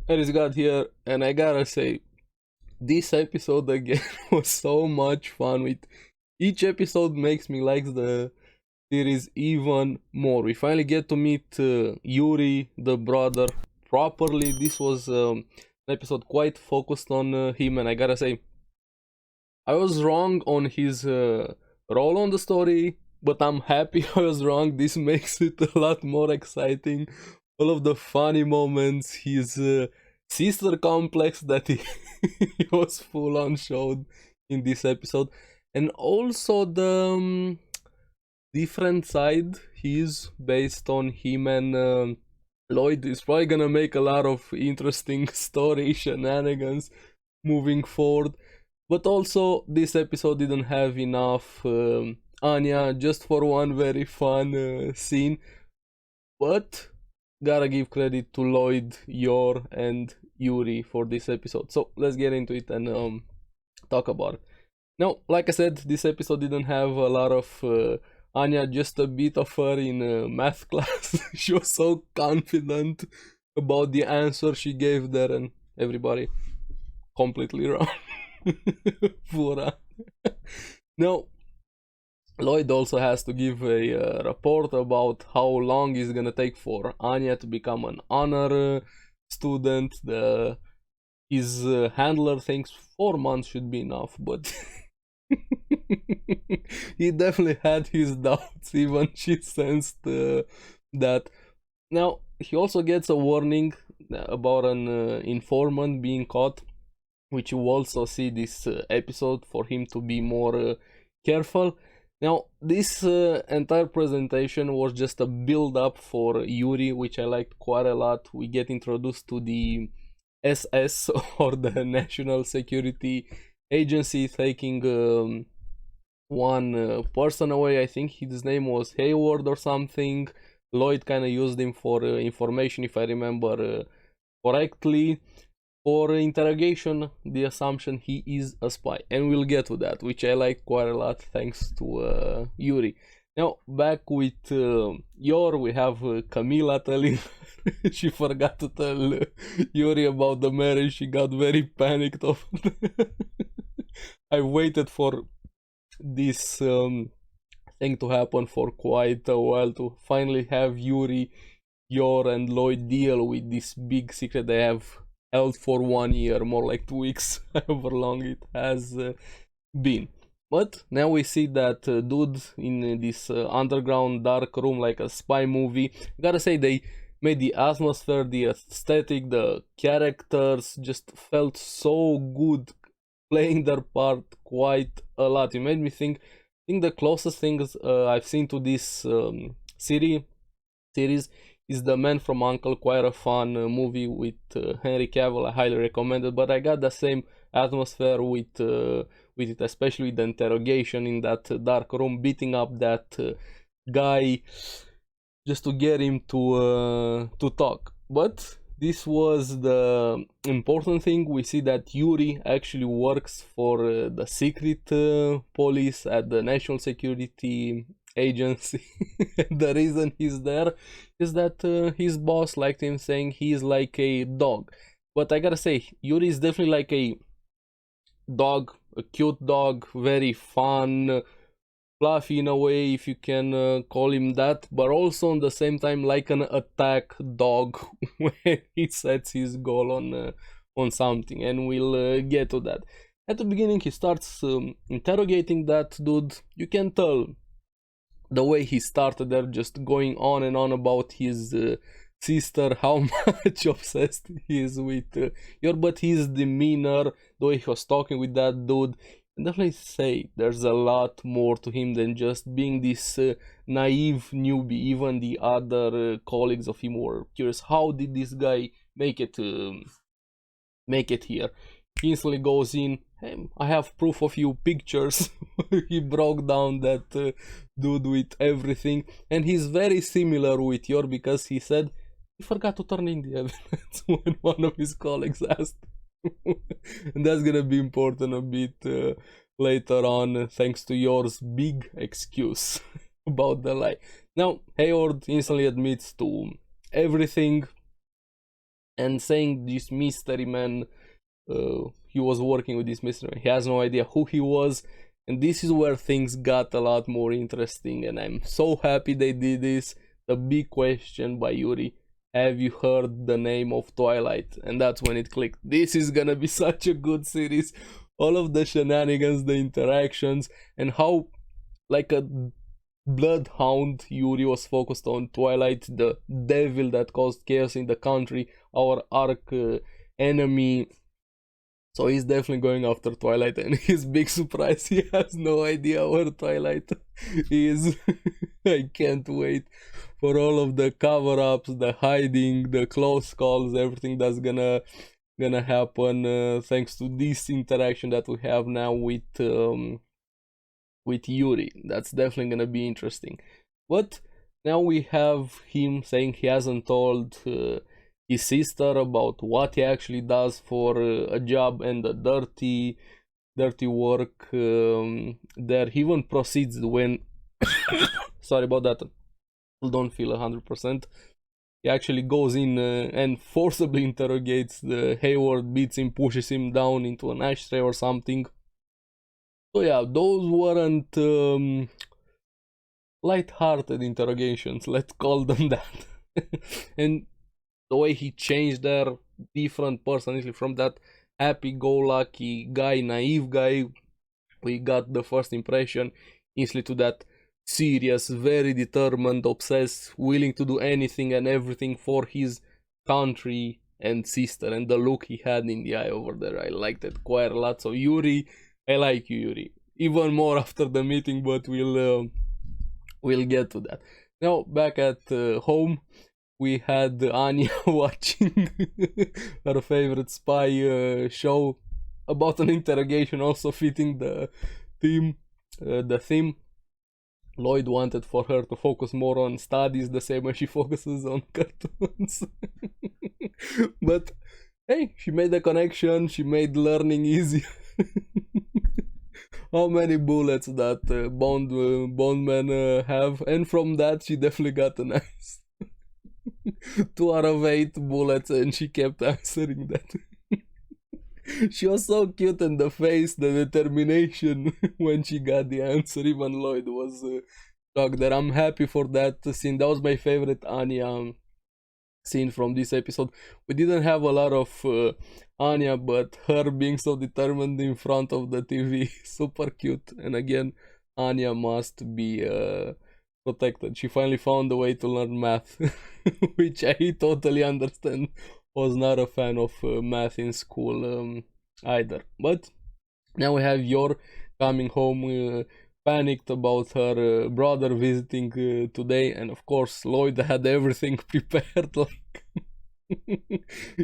ARESxGOD here, and I gotta say, this episode again was so much fun. With each episode makes me like the series even more. We finally get to meet Yuri, the brother, properly. This was an episode quite focused on him, and I gotta say, I was wrong on his role on the story, but I'm happy I was wrong. This makes it a lot more exciting. All of the funny moments, his sister complex that he, he was full on showed in this episode, and also the different side he's based on him and Lloyd is probably gonna make a lot of interesting story shenanigans moving forward. But also, this episode didn't have enough Anya just for one very fun scene. But gotta give credit to Lloyd, Yor, and Yuri for this episode. So let's get into it and talk about it. Now, like I said, this episode didn't have a lot of Anya, just a bit of her in math class. She was so confident about the answer she gave there, and everybody completely wrong. Poor Anya. Now, Lloyd also has to give a report about how long it's gonna take for Anya to become an honor student. His handler thinks 4 months should be enough, but he definitely had his doubts. Even she sensed that. Now he also gets a warning about an informant being caught, which you also see this episode for him to be more careful. Now, this entire presentation was just a build up for Yuri, which I liked quite a lot. We get introduced to the SS, or the National Security Agency, taking one person away. I think his name was Hayward or something. Lloyd kind of used him for information, if I remember correctly. For interrogation, the assumption he is a spy, and we'll get to that, which I like quite a lot thanks to Yuri. Now, back with Yor, we have Camila telling she forgot to tell Yuri about the marriage. She got very panicked over I waited for this thing to happen for quite a while to finally have Yuri, Yor, and Lloyd deal with this big secret they have held for 1 year, more like 2 weeks, however long it has been. But now we see that dude in this underground dark room, like a spy movie. Gotta say, they made the atmosphere, the aesthetic, the characters just felt so good, playing their part quite a lot. It made me think. I think the closest things I've seen to this series is The Man from U.N.C.L.E., quite a fun movie with Henry Cavill. I highly recommend it, but I got the same atmosphere with it, especially with the interrogation in that dark room, beating up that guy just to get him to talk. But this was the important thing. We see that Yuri actually works for the secret police at the National Security Agency. The reason he's there is that his boss liked him, saying he's like a dog. But I gotta say, Yuri is definitely like a dog, a cute dog, very fun, fluffy in a way, if you can call him that, but also on the same time like an attack dog when he sets his goal on something, and we'll get to that. At the beginning, he starts interrogating that dude. You can tell the way he started there, just going on and on about his sister, how much obsessed he is with Yor, but his demeanor, the way he was talking with that dude, and definitely say there's a lot more to him than just being this naive newbie. Even the other colleagues of him were curious, how did this guy make it here? He instantly goes in, hey, I have proof of you pictures. He broke down that dude with everything, and he's very similar with Yor, because he said he forgot to turn in the evidence when one of his colleagues asked. And that's gonna be important a bit later on, thanks to Yor's big excuse about the lie. Now, Hayward instantly admits to everything, and saying this mystery man, he was working with this mystery man, he has no idea who he was. And this is where things got a lot more interesting, and I'm so happy they did this. The big question by Yuri: have you heard the name of Twilight? And that's when it clicked. This is gonna be such a good series. All of the shenanigans, the interactions, and how, like a bloodhound, Yuri was focused on Twilight, the devil that caused chaos in the country, our arch enemy. So he's definitely going after Twilight, and his big surprise, he has no idea where Twilight is. I can't wait for all of the cover-ups, the hiding, the close calls, everything that's gonna happen thanks to this interaction that we have now with Yuri. That's definitely gonna be interesting. But now we have him saying he hasn't told his sister about what he actually does for a job and the dirty work there. He even proceeds when sorry about that, I don't feel 100%. He actually goes in and forcibly interrogates the Hayward, beats him, pushes him down into an ashtray or something. So yeah, those weren't light-hearted interrogations, let's call them that. And the way he changed their different personality from that happy-go-lucky guy, naive guy we got the first impression, instantly to that serious, very determined, obsessed, willing to do anything and everything for his country and sister. And the look he had in the eye over there, I liked it quite a lot. So Yuri, I like you, Yuri, even more after the meeting, but we'll get to that. Now back at home, we had Anya watching her favorite spy show about an interrogation, also fitting the theme. Lloyd wanted for her to focus more on studies, the same way she focuses on cartoons. But hey, she made a connection, she made learning easy. How many bullets that Bondman have? And from that, she definitely got a nice 2 out of 8 bullets, and she kept answering that. She was so cute in the face, the determination when she got the answer. Even Lloyd was shocked there. I'm happy for that scene. That was my favorite Anya scene from this episode. We didn't have a lot of Anya, but her being so determined in front of the TV, super cute. And again, Anya must be protected. She finally found a way to learn math, which I totally understand. Was not a fan of math in school either. But now we have Yor coming home, panicked about her brother visiting today, and of course Lloyd had everything prepared, like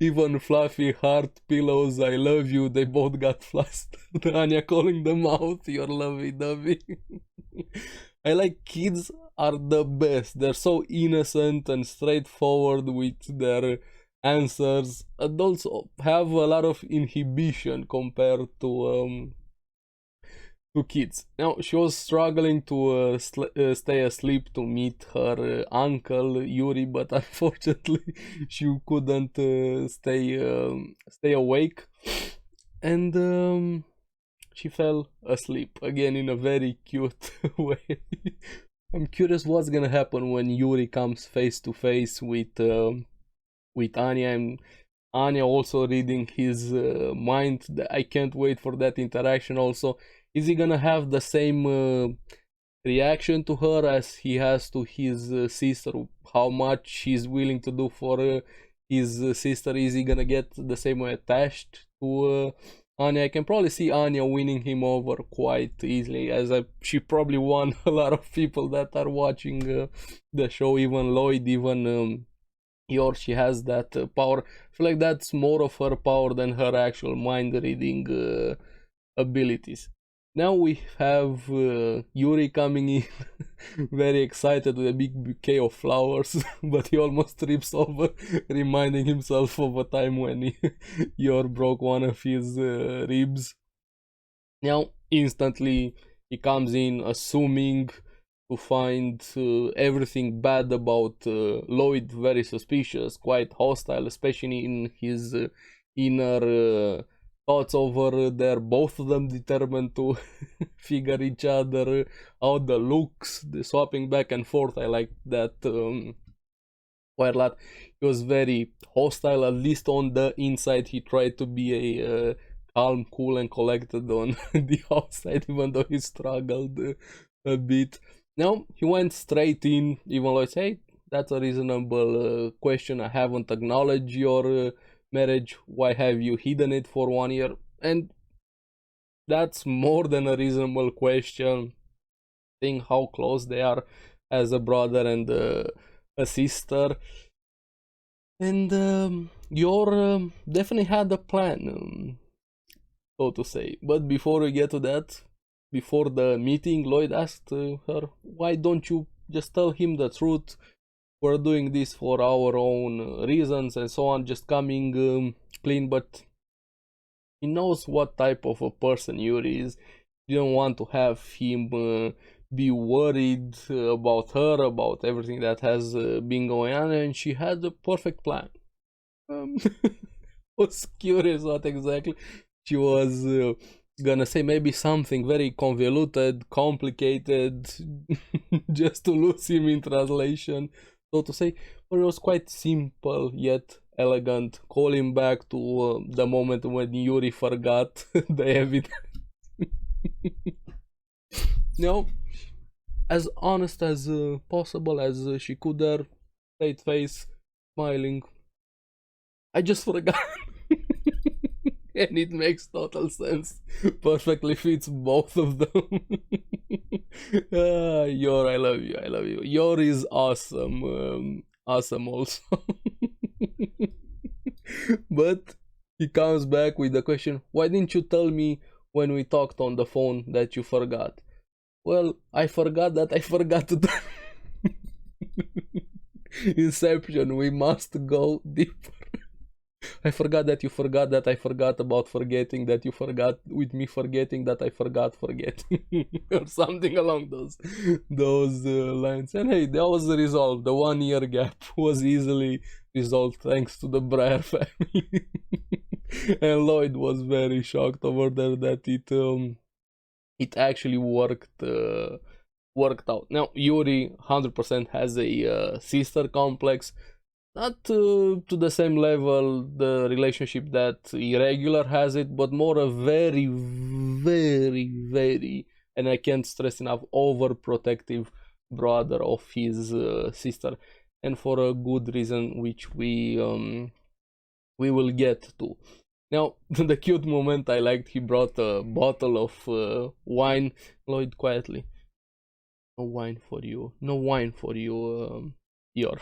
even fluffy heart pillows, I love you, they both got flustered. Anya calling them out, you're lovey-dovey. I like kids are the best. They're so innocent and straightforward with their answers. Adults have a lot of inhibition compared to kids. Now she was struggling to stay asleep to meet her uncle Yuri, but unfortunately she couldn't stay awake, and she fell asleep again in a very cute way. I'm curious what's gonna happen when Yuri comes face to face with Anya, and Anya also reading his mind. I can't wait for that interaction also. Is he gonna have the same reaction to her as he has to his sister? How much he's willing to do for his sister? Is he gonna get the same way attached to Anya? I can probably see Anya winning him over quite easily, as she probably won a lot of people that are watching the show, even Lloyd, even Yor. She has that power. I feel like that's more of her power than her actual mind reading abilities. Now we have Yuri coming in very excited with a big bouquet of flowers, but he almost trips over, reminding himself of a time when Yor broke one of his ribs. Now instantly he comes in assuming to find everything bad about Lloyd very suspicious, quite hostile, especially in his inner thoughts over there. Both of them determined to figure each other out, the looks, the swapping back and forth. I like that quite a lot. He was very hostile, at least on the inside. He tried to be a calm, cool, and collected on the outside, even though he struggled a bit. Now he went straight in, even though I say that's a reasonable question. I haven't acknowledged your marriage. Why have you hidden it for 1 year? And that's more than a reasonable question. Seeing how close they are as a brother and a sister. And Yor definitely had a plan, so to say. But before we get to that, before the meeting, Lloyd asked her, why don't you just tell him the truth? We're doing this for our own reasons and so on, just coming clean. But he knows what type of a person Yuri is. You don't want to have him be worried about her, about everything that has been going on, and she had a perfect plan. Was curious what exactly she was gonna say. Maybe something very convoluted, complicated, just to lose him in translation, so to say. But it was quite simple yet elegant. Call him back to the moment when Yuri forgot the evidence. No, as honest as possible as she could there, straight face, smiling. I just forgot. And it makes total sense. Perfectly fits both of them. Yor, I love you, I love you. Yor is awesome. Awesome also. But he comes back with the question, why didn't you tell me when we talked on the phone that you forgot? Well, I forgot that I forgot to tell. Inception, we must go deeper. I forgot that you forgot that I forgot about forgetting that you forgot with me forgetting that I forgot forgetting or something along those lines. And hey, that was resolved. The 1 year gap was easily resolved thanks to the Breyer family. And Lloyd was very shocked over there that it actually worked out. Now Yuri 100% has a sister complex. Not to the same level, the relationship that Irregular has it, but more a very, very, very, and I can't stress enough, overprotective brother of his sister, and for a good reason, which we will get to. Now, the cute moment I liked, he brought a bottle of wine. Lloyd quietly, no wine for you, no wine for you, Yor.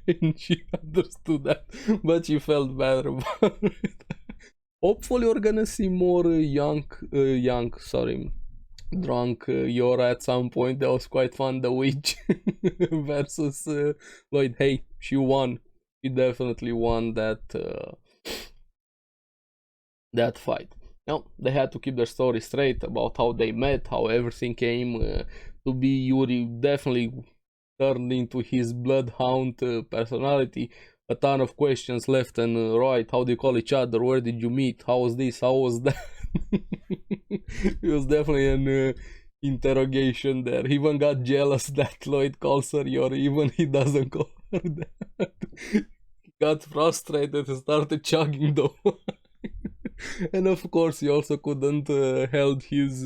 And she understood that, but she felt bad about it. Hopefully we're gonna see more drunk Yor at some point. That was quite fun, the witch versus Lloyd. Hey, she won. She definitely won that fight. Now, they had to keep their story straight about how they met, how everything came to be. Yuri definitely turned into his bloodhound personality. A ton of questions left and right. How do you call each other? Where did you meet? How was this? How was that? It was definitely an interrogation there. He even got jealous that Lloyd calls her Yor, even he doesn't call her that. He got frustrated and started chugging the wine. And of course, he also couldn't held his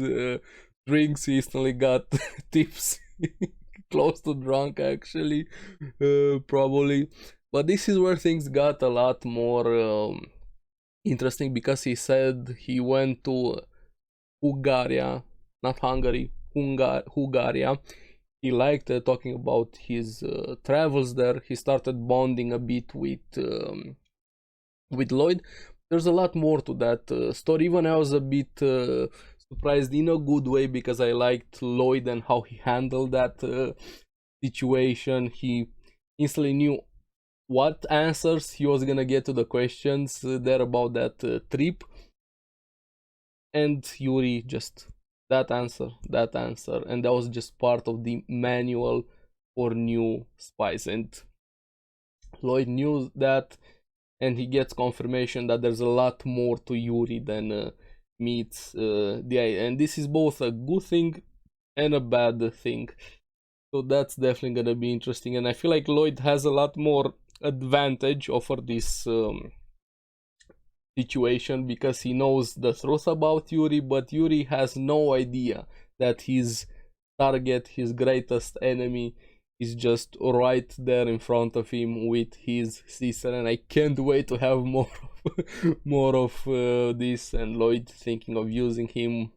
drinks. He instantly got tips. Close to drunk actually, probably. But this is where things got a lot more interesting, because he said he went to Hungaria, not Hungary, Hungaria. He liked talking about his travels there. He started bonding a bit with Lloyd. There's a lot more to that story. Even I was a bit surprised in a good way, because I liked Lloyd and how he handled that situation. He instantly knew what answers he was gonna get to the questions there about that trip, and Yuri just that answer, and that was just part of the manual for new spies. And Lloyd knew that, and he gets confirmation that there's a lot more to Yuri than meets the eye. And this is both a good thing and a bad thing. So that's definitely gonna be interesting. And I feel like Lloyd has a lot more advantage over this situation because he knows the truth about Yuri, but Yuri has no idea that his target, his greatest enemy, is just right there in front of him with his sister. And I can't wait to have more of this, and Lloyd thinking of using him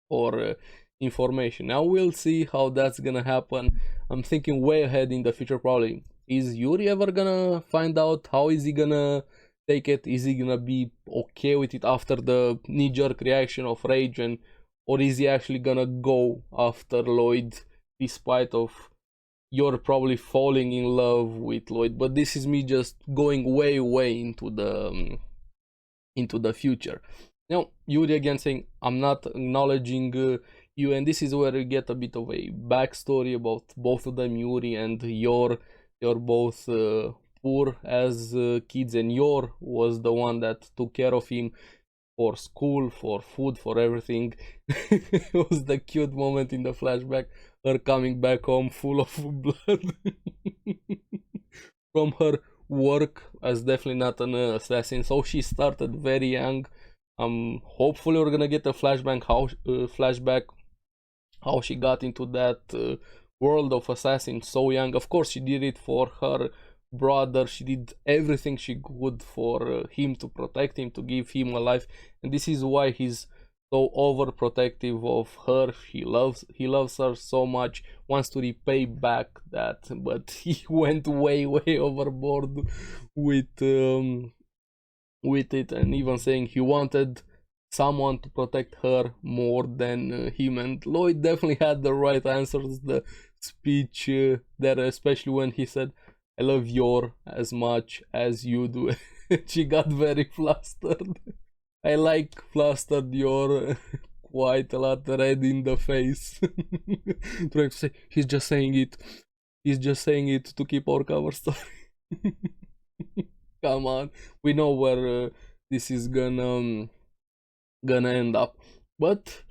for information. Now we'll see how that's gonna happen. I'm thinking way ahead in the future. Probably, is Yuri ever gonna find out? How is he gonna take it? Is he gonna be okay with it after the knee-jerk reaction of rage, and or is he actually gonna go after Lloyd despite of you're probably falling in love with Lloyd? But this is me just going way into the future. Now Yuri again saying, I'm not acknowledging you, and this is where we get a bit of a backstory about both of them, Yuri and Yor. You're both poor as kids, and Yor was the one that took care of him for school, for food, for everything. It was the cute moment in the flashback, her coming back home full of blood from her work as definitely not an assassin. So she started very young. Hopefully we're gonna get a flashback how she got into that world of assassins so young. Of course she did it for her brother, she did everything she could for him, to protect him, to give him a life, and this is why he's so overprotective of her. He loves her so much, wants to repay back that, but he went way overboard with it, and even saying he wanted someone to protect her more than him. And Lloyd definitely had the right answers. The speech there, especially when he said, I love Yor as much as you do. She got very flustered. I like flustered Yor quite a lot, red in the face. Trying to say, he's just saying it to keep our cover story. Come on, we know where this is gonna end up, but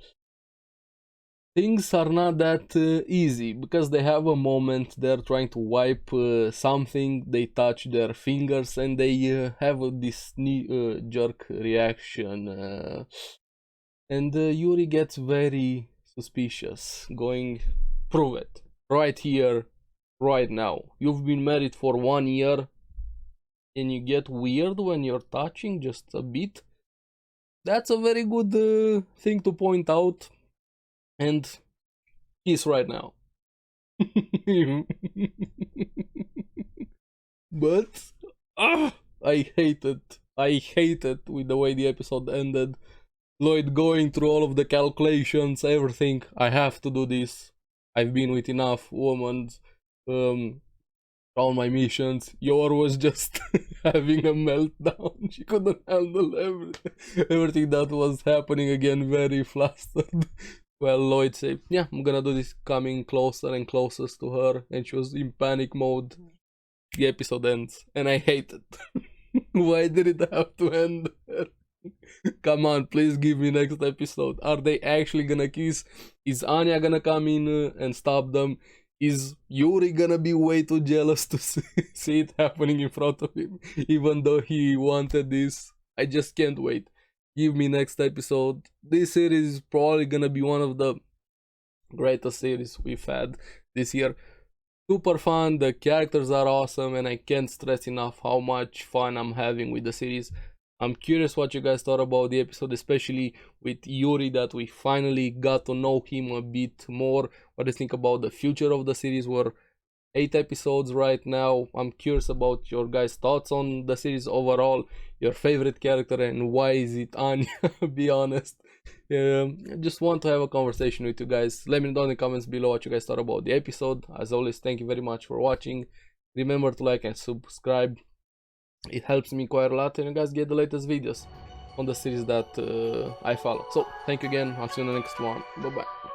things are not that easy, because they have a moment they're trying to wipe something, they touch their fingers, and they have this knee jerk reaction, and Yuri gets very suspicious, going, prove it right here, right now. You've been married for 1 year and you get weird when you're touching just a bit. That's a very good thing to point out, and he's right now. But I hate it with the way the episode ended. Lloyd going through all of the calculations, everything. I have to do this. I've been with enough women, all my missions. Yor was just having a meltdown. She couldn't handle everything that was happening, again, very flustered. Well, Lloyd said, yeah, I'm gonna do this, coming closer and closer to her, and she was in panic mode. The episode ends, and I hate it. Why did it have to end there? Come on, please give me next episode. Are they actually gonna kiss? Is Anya gonna come in and stop them? Is Yuri gonna be way too jealous to see it happening in front of him, even though he wanted this? I just can't wait. Give me next episode. This series is probably gonna be one of the greatest series we've had this year. Super fun, the characters are awesome, and I can't stress enough how much fun I'm having with the series. I'm curious what you guys thought about the episode, especially with Yuri, that we finally got to know him a bit more. What do you think about the future of the series? We're 8 episodes right now. I'm curious about your guys' thoughts on the series overall, your favorite character, and why is it Anya? Be honest. I just want to have a conversation with you guys. Let me know in the comments below what you guys thought about the episode. As always, thank you very much for watching. Remember to like and subscribe. It helps me quite a lot, and you guys get the latest videos. on the series that I follow. So thank you again. I'll see you in the next one. Bye bye.